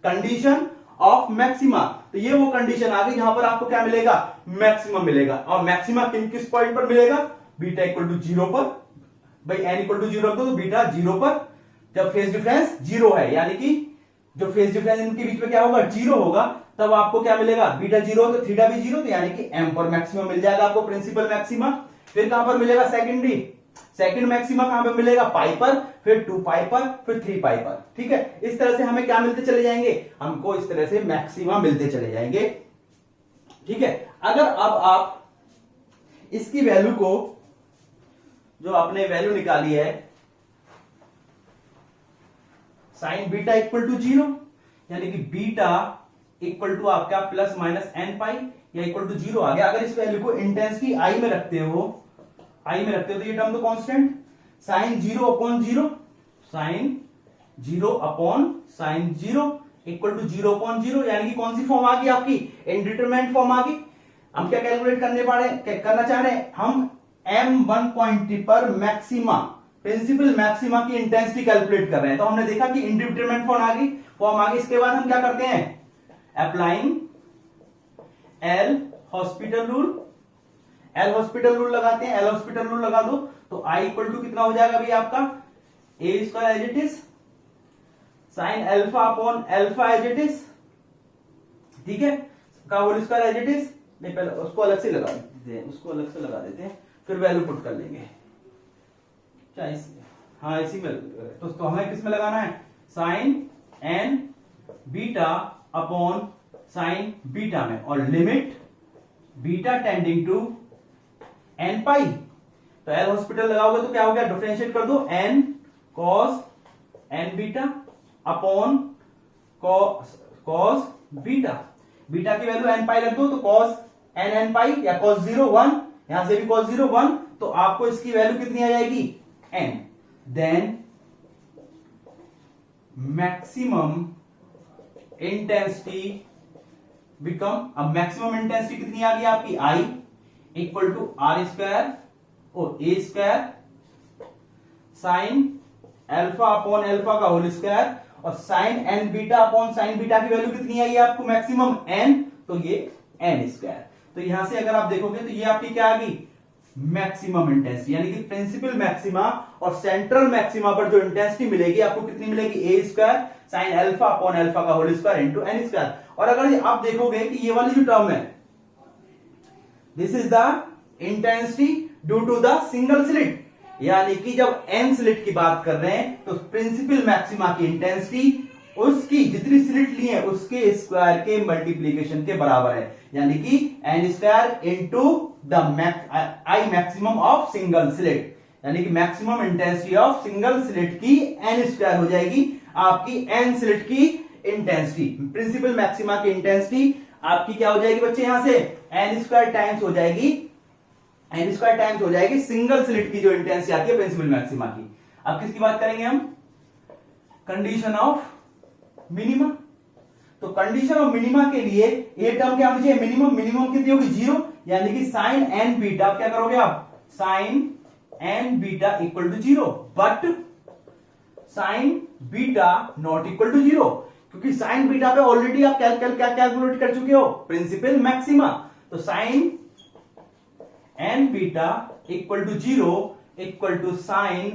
condition of maxima. तो ये वो कंडीशन आ गई जहां पर आपको क्या मिलेगा? मैक्सिमम मिलेगा। और मैक्सिमा किस पॉइंट पर मिलेगा? बीटा इक्वल टू जीरो पर। भाई एन इक्वल टू जीरो रख दो तो बीटा जीरो पर, जब फेज डिफरेंस जीरो है, यानी कि जो फेज डिफरेंस इनके बीच में क्या होगा? जीरो होगा, तब आपको क्या मिलेगा? बीटा जीरो तो थीटा भी जीरो, तो यानी कि एम पर मैक्सिमम मिल जाएगा आपको, प्रिंसिपल मैक्सिमा। फिर कहां पर मिलेगा? सेकंड मैक्सिमा कहां पर मिलेगा? पाई पर, फिर 2 पाई पर, फिर 3 पाई पर। ठीक है, इस तरह से हमें क्या मिलते चले जाएंगे? हमको इस तरह से मैक्सिमा मिलते चले जाएंगे। ठीक है, अगर अब आप इसकी वैल्यू को, जो आपने वैल्यू निकाली है sine beta equal to zero, यानी कि बीटा इक्वल टू आपका प्लस माइनस एन पाई या इक्वल टू जीरो आ गया। अगर इस वैल्यू को इंटेंसिटी आई में रखते हो तो ये टर्म तो constant, sine zero upon zero, sine zero upon sine zero equal to zero upon zero, यानी कि कौन सी फॉर्म आ गई आपकी? इनडिटरमिनेट फॉर्म आ गई। हम क्या कैलकुलेट करना चाह रहे हैं? हम m1 पॉइंट पर मैक्सिमा, प्रिंसिपल मैक्सिमा की इंटेंसिटी कैलकुलेट कर रहे हैं। तो हमने देखा कि इंडिटरमिनेट फॉर्म आ गई। इसके बाद हम क्या करते हैं? अप्लाइंग एल हॉस्पिटल रूल लगाते हैं। एल हॉस्पिटल रूल लगा दो तो आई इक्वल टू कितना हो जाएगा भाई आपका? A square as it is sine alpha upon alpha as it is, ठीक है, का whole square as it is. नहीं, पहले उसको अलग से लगा देते हैं, फिर वैल्यू पुट कर लेंगे। हाँ, इसी में तो हमें किस में लगाना है? Sine N beta upon sine beta में, और limit beta tending to N pi. तो एल हॉस्पिटल लगाओगे तो क्या हो गया? डिफरेंशिएट कर दो, n cos n beta upon cos beta. Beta की वैल्यू एन पाई रख दो तो कॉस एन पाई, या कॉस 0 1, यहां से भी कॉस 0 1, तो आपको इसकी वैल्यू कितनी आ जाएगी? N. Then maximum intensity become, अब मैक्सिमम इंटेंसिटी कितनी आ गई आपकी? I equal to R square और A square sine alpha upon alpha का होल स्क्वायर, और sine N beta upon sine beta की वैल्यू कितनी आई आपको? मैक्सिमम एन, तो ये एन स्क्वायर। तो यहां से अगर आप देखोगे तो ये आपकी क्या आ गई? मैक्सिमम इंटेंसिटी, यानी कि प्रिंसिपल मैक्सिमा और सेंट्रल मैक्सिमा पर जो इंटेंसिटी मिलेगी आपको कितनी मिलेगी? A square sine alpha upon alpha का whole square into N square. और अगर आप देखोगे कि ये वाली जो टर्म है, this is the intensity due to the single slit, यानी कि जब n स्लिट की बात कर रहे हैं तो प्रिंसिपल मैक्सिमा की इंटेंसिटी उसकी जितनी स्लिट ली है उसके स्क्वायर के मल्टीप्लीकेशन के बराबर है, यानी कि n square into the I maximum of single slit, यानी कि maximum intensity of single slit की n स्क्वायर हो जाएगी आपकी n स्लिट की इंटेंसिटी। प्रिंसिपल मैक्सिमा की इंटेंसिटी आपकी क्या हो जाएगी बच्चे, यहां से n स्क्वायर टाइम्स हो जाएगी, n स्क्वायर टाइम्स हो जाएगी सिंगल स्लिट की जो इंटेंसिटी आती है प्रिंसिपल मैक्सिमा की। अब किसकी बात करेंगे हम, कंडीशन ऑफ मिनिमा। तो कंडीशन ऑफ मिनिमा के लिए ये टर्म क्या होनी चाहिए, मिनिमम, मिनिमम कितनी होगी 0, यानी कि साइन एन बीटा क्या करोगे आप, sine N beta equal to 0, but sine beta not equal to 0, क्योंकि साइन बीटा पे ऑलरेडी आप कैलकुलेट कर चुके हो प्रिंसिपल मैक्सिमा। तो sine N beta equal to 0 equal to sine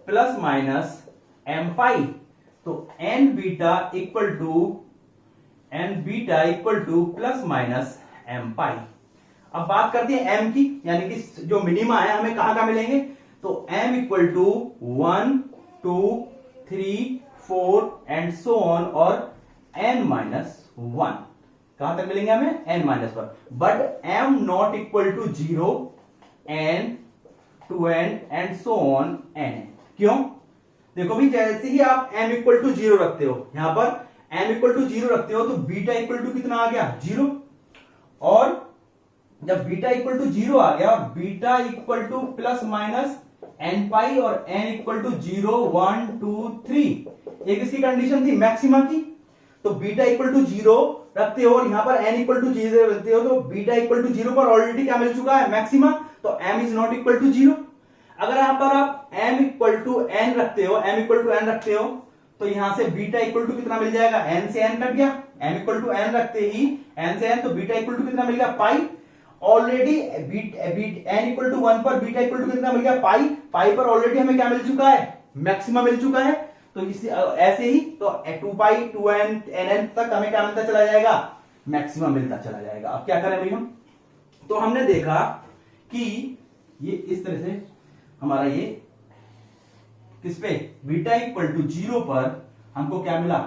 plus minus M pi. तो N beta equal to plus minus M pi. अब बात करते हैं एम की, यानी कि जो मिनिमा है हमें कहां कहां मिलेंगे, तो m equal to 1 2 3 4 and so on, और एन माइनस 1 कहां तक मिलेंगे हमें, n minus 1, but m not equal to 0 n 2 and so on n. क्यों, देखो भी जैसे ही आप m इक्वल टू 0 रखते हो, यहां पर m इक्वल टू 0 रखते हो तो बीटा इक्वल टू कितना आ गया 0, और जब बीटा इक्वल टू 0 आ गया और beta equal to plus minus N pi और n इक्वल टू 0 1 2 3, एक इसकी कंडीशन थी मैक्सिमा की। तो बीटा इक्वल टू 0 रखते हो और यहां पर n इक्वल टू 0 रखते हो तो बीटा इक्वल टू 0 पर ऑलरेडी क्या मिल चुका है, मैक्सिमा, तो m is not equal to 0। अगर यहां पर आप m इक्वल टू n रखते हो, तो यहां से बीटा इक्वल टू कितना मिल जाएगा, n से n कट गया, m इक्वल टू n रखते ही n से n, तो बीटा इक्वल टू कितना मिल गया पाई। ऑलरेडी n इक्वल टू 1 पर बीटा इक्वल टू कितना मिल गया पाई, पाई पर ऑलरेडी हमें क्या मिल चुका है, मैक्सिमा मिल चुका है। तो इसे ऐसे ही तो 2 पाई 2n nn तक हमें क्या मिलता चला जाएगा, मैक्सिमा मिलता चला जाएगा। अब क्या करें भाई हम, तो हमने देखा कि ये इस तरह से हमारा ये किस पे, बीटा इक्वल टू 0 पर हमको क्या मिला,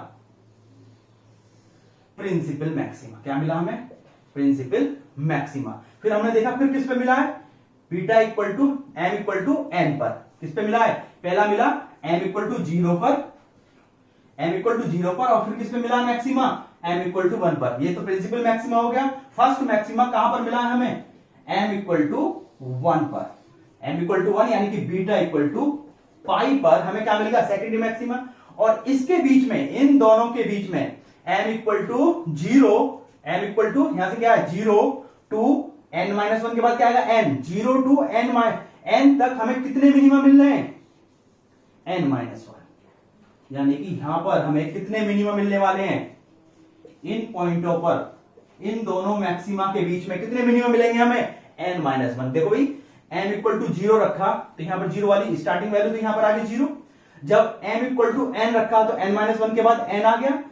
प्रिंसिपल मैक्सिमा। क्या मिला हमें, प्रिंसिपल मैक्सिमा। फिर हमने देखा फिर किस पे मिला है, beta equal to m equal to n पर किस पे मिला है, पहला मिला m इक्वल टू 0 पर, और फिर किस पे मिला मैक्सिमा, m इक्वल टू 1 पर। ये तो प्रिंसिपल मैक्सिमा हो गया। फर्स्ट मैक्सिमा कहां पर मिला है हमें, m इक्वल टू 1 पर, m इक्वल टू 1 यानी कि बीटा इक्वल टू पाई पर हमें क्या मिलेगा, सेकेंडरी मैक्सिमा। और इसके बीच में, इन दोनों के बीच में m equal to 0, m equal to यहां से क्या है 0 टू n माइनस 1 के बाद क्या आएगा n, 0 टू n तक हमें कितने मिनिमम मिल रहे हैं, n माइनस 1, यानी कि यहां पर हमें कितने मिनिमम मिलने वाले हैं, इन पॉइंटों पर, इन दोनों मैक्सिमा के बीच में कितने मिनिमम मिलेंगे हमें, n माइनस 1। देखो भाई m इक्वल टू 0 रखा तो यहां पर 0 वाली स्टार्टिंग वैल्यू, तो यहां पर आ गई 0। जब m इक्वल टू n रखा तो n माइनस 1 के बाद n आ गया,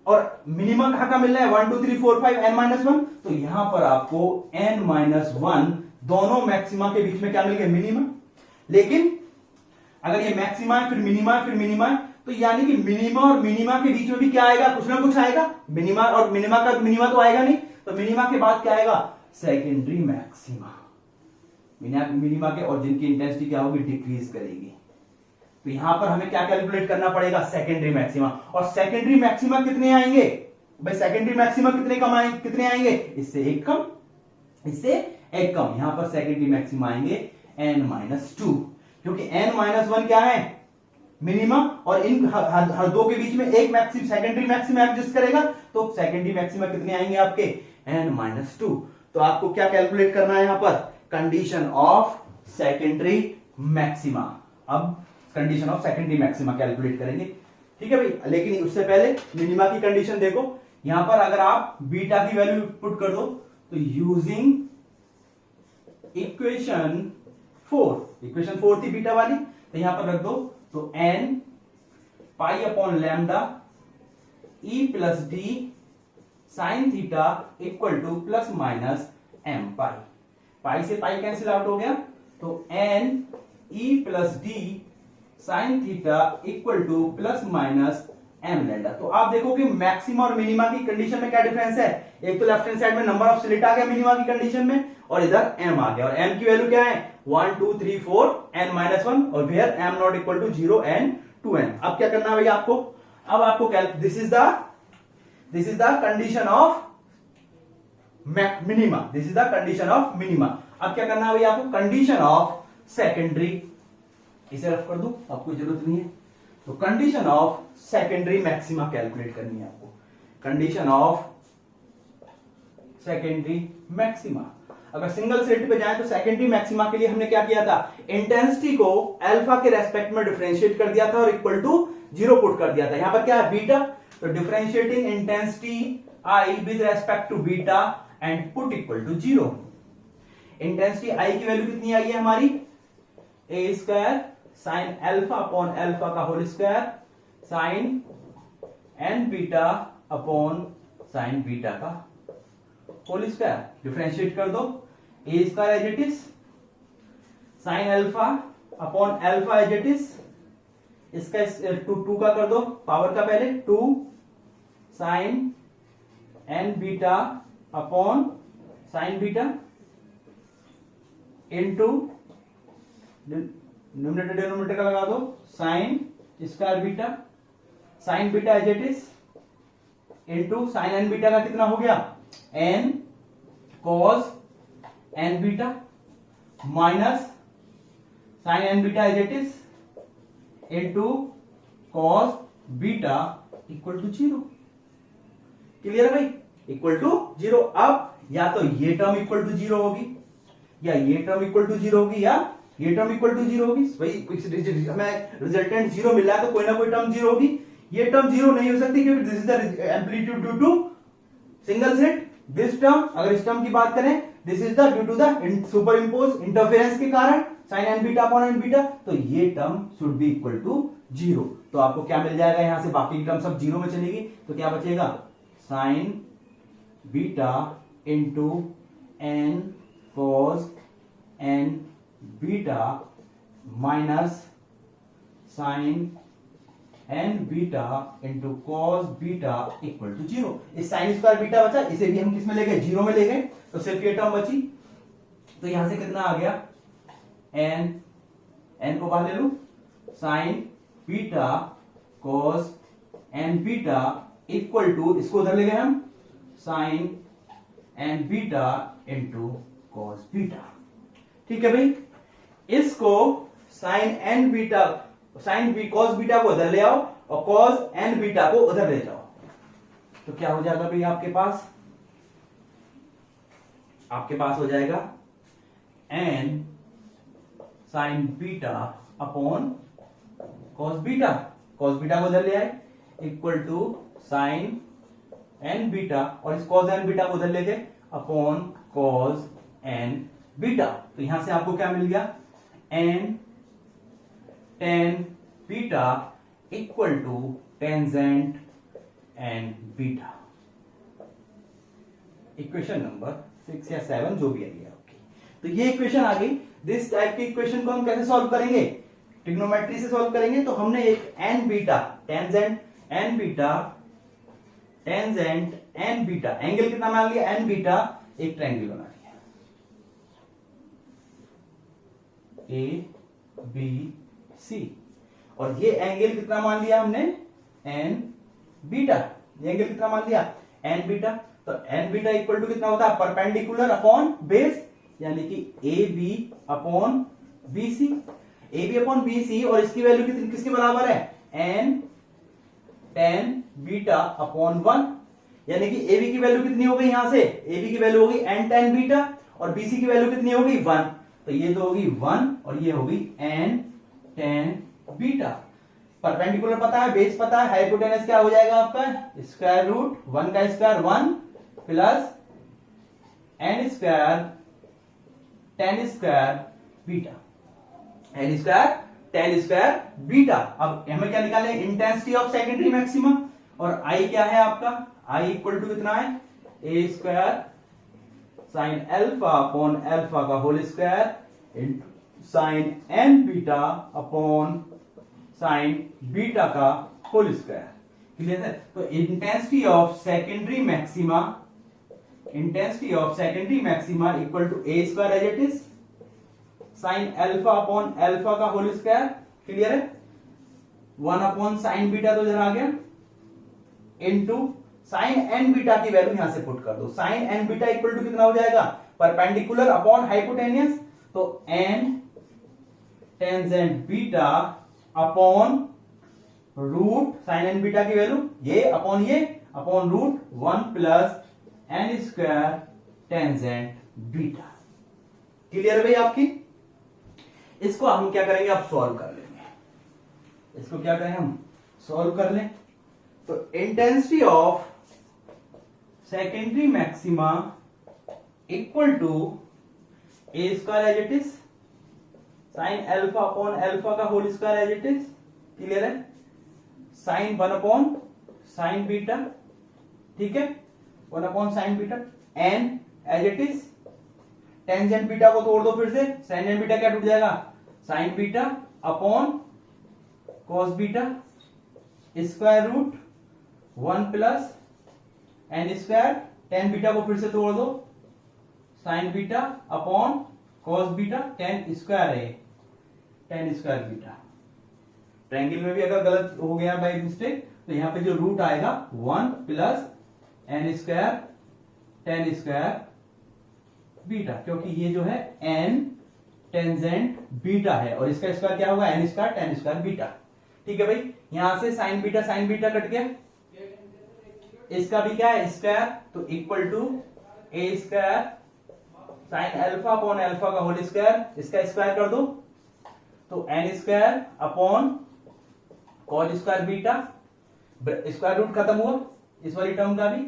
और मिनिमम कहां का मिल रहा है 1 2 3 4 5 n माइनस 1, तो यहां पर आपको n माइनस 1 दोनों मैक्सिमा के बीच में क्या मिल गया, मिनिमम। लेकिन अगर ये मैक्सिमा है फिर मिनिमा है फिर मिनिमा है, तो यानी कि मिनिमा और मिनिमा के बीच में भी क्या आएगा, कुछ ना कुछ आएगा। मिनिमा और मिनिमा का मिनिमा तो आएगा नहीं, तो मिनिमा के बाद क्या आएगा, सेकेंडरी मैक्सिमा। मिनिमा के और जिनकी इंटेंसिटी क्या होगी, डिक्रीज करेगी। तो यहां पर हमें क्या कैलकुलेट करना पड़ेगा, सेकेंडरी मैक्सिमा। और सेकेंडरी मैक्सिमा कितने आएंगे भाई, सेकेंडरी मैक्सिमा कितने आएंगे, इससे एक कम, इससे एक कम। यहां पर सेकेंडरी मैक्सिमा आएंगे n माइनस 2, क्योंकि n माइनस 1 क्या है, मिनिमा, और इन हर दो के बीच में एक सेकेंडरी मैक्सिमा एग्जिस्ट करेगा, तो सेकेंडरी मैक्सिमा कितने आएंगे आपके, n माइनस 2। तो आपको क्या कैलकुलेट करना है यहां पर, कंडीशन ऑफ सेकेंडरी मैक्सिमा। अब condition of secondary maxima calculate करेंगे, ठीक है भाई। लेकिन उससे पहले मिनिमा की कंडीशन देखो, यहां पर अगर आप बीटा की वैल्यू पुट कर दो तो यूजिंग इक्वेशन 4 थी बीटा वाली, तो यहां पर रख दो, तो n pi upon lambda e plus D sine theta equal to plus minus m pi. Pi से पाई कैंसिल आउट हो गया, तो n e plus D sine theta equal to plus minus m lambda. तो आप देखो कि maxima और minima की कंडीशन में क्या डिफरेंस है। एक तो लेफ्ट हैंड साइड में नंबर ऑफ स्लिट आ गया मिनिमा की कंडीशन में, और इधर एम आ गया, और एम की वैल्यू क्या है 1 2 3 4 n माइनस 1, और where m not equal to 0 and 2n। अब क्या करना है भैया आपको, अब आपको this is the condition of minima, this is the condition of minima. अब क्या करना है भैया आपको, कंडीशन ऑफ सेकेंडरी, इसे रफ कर दो, आपको जरूरत नहीं है। तो condition of secondary maxima calculate करनी है आपको, कंडीशन ऑफ सेकेंडरी मैक्सिमा। अगर सिंगल स्लिट पे जाए तो सेकेंडरी मैक्सिमा के लिए हमने क्या किया था, इंटेंसिटी को अल्फा के रेस्पेक्ट में डिफरेंशिएट कर दिया था और इक्वल टू 0 पुट कर दिया था। यहां पर क्या है बीटा, तो differentiating intensity I with respect to beta and put equal to 0। Intensity I की वैल्यू कितनी आई है हमारी, A square sine alpha upon alpha का whole square sine N beta upon sine beta का होल स्क्वायर। डिफरेंशिएट कर दो, A square as it is sine alpha upon alpha as it is, इसका 2 का कर दो पावर का पहले 2 sine N beta upon sine beta into numerator denominator का लगा दो sine square beta, sine beta as it is into sine N beta का कितना हो गया n cos n beta minus sine N beta as it is into cos beta equal to 0। Clear है भाई, equal to 0। अब या तो ये टर्म इक्वल टू 0 होगी, या ये टर्म इक्वल टू 0 होगी, या ये टर्म इक्वल टू 0 होगी। भाई हमें रिजल्टेंट 0 मिल रहा है तो कोई ना कोई टर्म 0 होगी। ये टर्म 0 नहीं हो सकती क्योंकि this is the amplitude due to single slit. This term, अगर इस टर्म की बात करें, this is the due to the superimpose interference के कारण sine N beta upon n beta, तो ये term should be equal to 0। तो आपको क्या मिल जाएगा, यहां से बाकी की टर्म सब 0 में चलेगी, तो क्या बचेगा sine beta into n cos n beta minus sine N beta into cos beta equal to 0। इस साइन स्क्वायर बीटा बचा, इसे भी हम किस में ले गए 0 में ले गए, तो सिर्फ ये टर्म बची। तो यहां से कितना आ गया एन को बाहर ले लू, sine beta cos n beta equal to, इसको उधर ले गए हम sine N beta into cos beta. ठीक है भाई, इसको sine N beta sine b cos beta को उधर ले आओ और कॉस एन बीटा को उधर ले जाओ, तो क्या हो जाएगा भाई आपके पास हो जाएगा n sine beta upon cos beta को उधर ले आए equal to sine N beta, और इस कॉस एन बीटा को उधर ले गए अपॉन कॉस एन बीटा। तो यहां से आपको क्या मिल गया n tan beta equal to tangent n beta. Equation number 6 या 7 जो भी है आपकी। तो ये इक्वेशन आ गई। दिस टाइप की इक्वेशन को हम कैसे सॉल्व करेंगे, ट्रिग्नोमेट्री से सॉल्व करेंगे। तो हमने एक n beta tangent n beta tangent n beta, angle कितना मान लिया एन बीटा, एक ट्रायंगल बना लिया ए बी सी, और ये एंगल कितना मान लिया हमने एन बीटा, ये एंगल कितना मान लिया एन बीटा। तो एन बीटा इक्वल टू कितना होता है परपेंडिकुलर अपॉन बेस, यानी कि A B upon B C, A B upon B C, और इसकी वैल्यू किसके बराबर है एन टेन बीटा अपॉन 1, यानी कि ए बी की वैल्यू कितनी हो गई यहां से, ए बी की वैल्यू होगी एन टेन बीटा, और बी सी की वैल्यू कितनी होगी 1, तो ये तो होगी 1 और ये होगी एन टेन बीटा। परपेंडिकुलर पता है, बेस पता है, हाइपोटेनस क्या हो जाएगा आपका स्क्वायर रूट 1 का square 1 plus N square tan square beta, n square tan square beta. अब हमें क्या निकाले इंटेंसिटी ऑफ सेकेंडरी मैक्सिमम, और आई क्या है आपका, आई इक्वल टू कितना है A square sine alpha upon alpha का whole square sine N beta upon sine beta का होल स्क्वायर। क्लियर है? तो intensity of secondary maxima equal to A square as it is sine alpha upon alpha का whole square. Clear है? 1 upon sine beta तो इधर आ गया, into sine N beta की वैल्यू यहां से पुट कर दो। Sine N beta equal to कितना हो जाएगा? परपेंडिकुलर अपॉन हाइपोटेनियस, तो n tangent beta upon root sine N beta की वैल्यू ये upon root 1 plus N square tangent beta. Clear है भाई आपकी? इसको हम क्या करेंगे, अब सॉल्व कर लेंगे। इसको क्या करें, हम सॉल्व कर लें। तो intensity of secondary maxima equal to A square as it is sine alpha upon alpha का whole square as it is. Clear है? साइन 1 अपॉन साइन बीटा, ठीक है, 1 upon sine beta, N as it is, tangent beta को तोड़ दो फिर से, sign N beta क्या टूट जाएगा, sine beta upon cos beta square root 1 plus N square, tan beta को फिर से तोड़ दो, sine beta upon cos beta, tan square है, टेन स्क्वायर बीटा। ट्रायंगल में भी अगर गलत हो गया बाय मिस्टेक तो यहां पे जो रूट आएगा 1 plus N square tan square beta, क्योंकि ये जो है एन टेंजेंट बीटा है और इसका स्क्वायर क्या होगा, n square tan square beta. ठीक है भाई, यहां से साइन बीटा कट गया, इसका भी क्या है स्क्वायर, तो equal to A square sine alpha upon alpha का होल स्क्वायर, इसका स्क्वायर कर दो तो N square upon cos square beta, square root खत्म हुआ इस वाली टर्म का भी,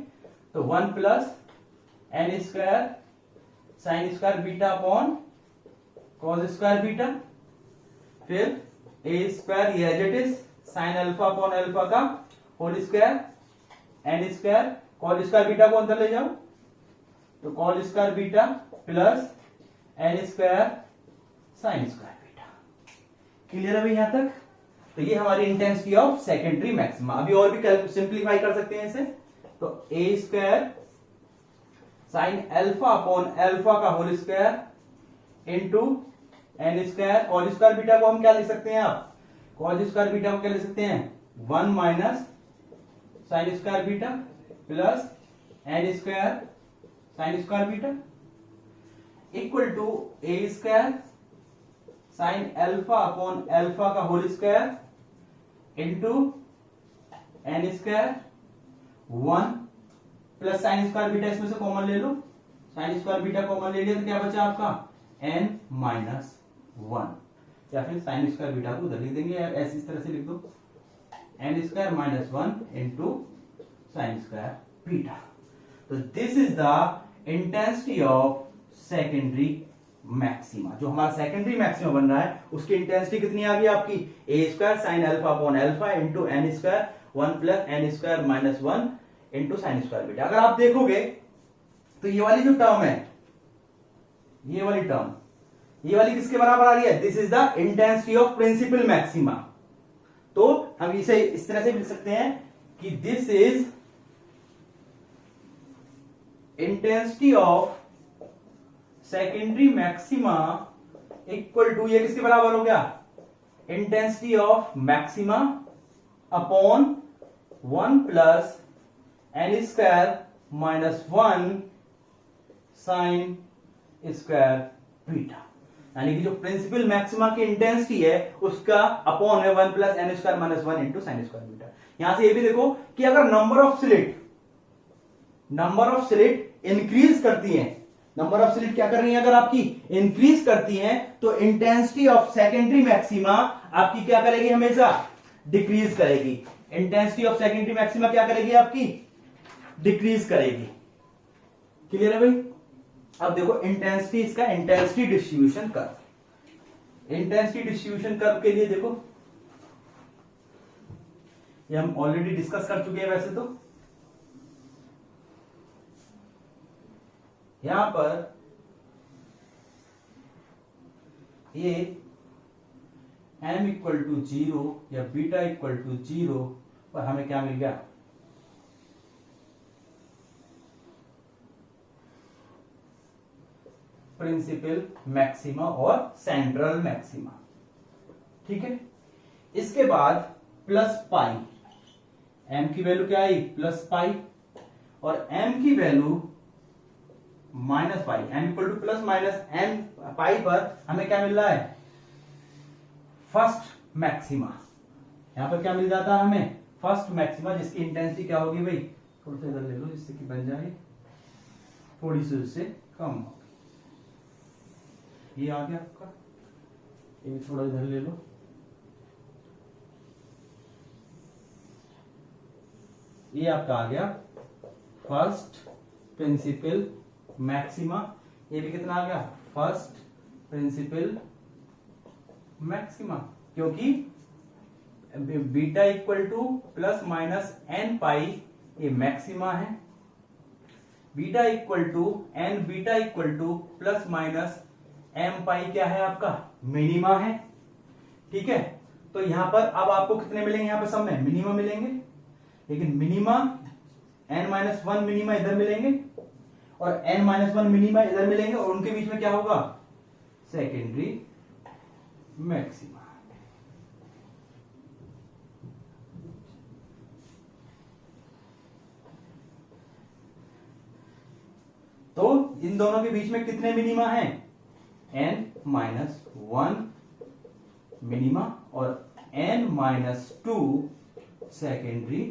तो 1 plus N square sine square beta upon cos square beta, फिर ए स्क्वायर ये as it is sine alpha upon alpha का whole square, N square cos square beta को अंदर ले जाओ तो cos square beta plus N square sine square beta. Clear है भाई यहां तक? तो ये हमारी इंटेंसिटी ऑफ सेकेंडरी मैक्सिमा। अभी और भी सिंप्लीफाई कर सकते हैं इसे, तो A square sine alpha upon alpha का whole square into N square, cos square beta को हम क्या लिख सकते हैं, आप कॉस स्क्वायर बीटा को क्या लिख सकते हैं 1 minus sine square beta plus N square sine square beta equal to A square sine alpha upon alpha का whole square into N square 1 plus sine square beta, इसमें से कॉमन ले लो, साइन स्क्वायर बीटा कॉमन ले लिया तो क्या बचा आपका एन माइनस 1, या फिर साइन स्क्वायर बीटा को उधर लिख देंगे, ऐसी इस तरह से लिख दो N square minus 1 into sine square beta. तो this is the intensity of secondary maxima. जो हमारा सेकेंडरी मैक्सिमा बन रहा है उसकी इंटेंसिटी कितनी आ गई आपकी, A square sine alpha upon alpha into N square 1 plus N square minus 1 into sine square beta. अगर आप देखोगे तो ये वाली जो टर्म है, ये वाली टर्म, ये वाली किसके बराबर आ रही है, this is the intensity of principal maxima. तो हम इसे इस तरह से लिख सकते हैं कि this is intensity of secondary maxima equal to, ये किसके बराबर हो गया, intensity of maxima upon 1 plus N square minus 1 sine square beta. यानी कि जो प्रिंसिपल मैक्सिमा की इंटेंसिटी है उसका अपॉन है 1 plus N square minus 1 into sine square beta. यहां से ये भी देखो कि अगर नंबर ऑफ स्लिट इंक्रीज करती है, नंबर ऑफ स्लिट क्या कर रही है, अगर आपकी इंक्रीज करती हैं तो इंटेंसिटी ऑफ सेकेंडरी मैक्सिमा आपकी क्या करेगी, हमेशा डिक्रीज करेगी। इंटेंसिटी ऑफ सेकेंडरी मैक्सिमा क्या करेगी आपकी, डिक्रीज करेगी। क्लियर है भाई? अब देखो इंटेंसिटी, इसका intensity distribution curve, intensity distribution curve के लिए देखो, ये हम ऑलरेडी डिस्कस कर चुके हैं वैसे तो। यहां पर ए एम इक्वल टू 0 या बीटा इक्वल टू 0 और हमें क्या मिल गया, प्रिंसिपल मैक्सिमा और सेंट्रल मैक्सिमा। ठीक है, इसके बाद प्लस पाई, एम की वैल्यू क्या आई प्लस पाई और एम की value minus pi, M equal to plus minus M pi पर हमें क्या मिल रहा है, फर्स्ट मैक्सिमा। यहां पर क्या मिल जाता है हमें, फर्स्ट मैक्सिमा, जिसकी इंटेंसिटी क्या होगी भाई, थोड़ा सा इधर ले लो जिससे कि बन जाए थोड़ी सी उससे कम हो। ये आ गया आपका, ये थोड़ा इधर ले लो, ये आपका आ गया फर्स्ट प्रिंसिपल मैक्सिमा। ये भी कितना आ गया, फर्स्ट प्रिंसिपल मैक्सिमा, क्योंकि beta equal to plus minus N pi ये मैक्सिमा है, beta equal to N beta equal to plus minus M pi क्या है आपका मिनिमा है। ठीक है, तो यहां पर अब आपको कितने मिलेंगे, यहां पर सब में मिनिमा मिलेंगे, लेकिन minima n minus one minima इधर मिलेंगे और n माइनस वन मिनिमा इधर मिलेंगे और उनके बीच में क्या होगा, सेकेंडरी मैक्सिमा। तो इन दोनों के बीच में कितने मिनिमा हैं, n माइनस वन मिनिमा और n minus two secondary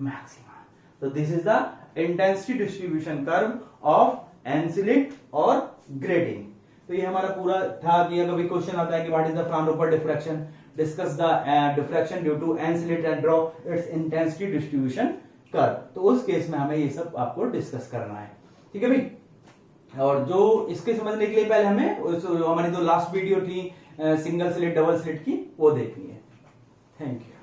maxima. तो this is the intensity distribution curve of N slit और ग्रेटिंग। तो ये हमारा पूरा था कि अगर क्वेश्चन आता है कि what is the Fraunhofer diffraction, discuss the diffraction due to N slit and draw its intensity distribution curve, तो उस केस में हमें ये सब आपको डिस्कस करना है। ठीक है भाई, और जो इसके समझने के लिए पहले हमें हमारी जो लास्ट वीडियो थी सिंगल स्लिट डबल स्लिट की वो देखनी है। Thank you.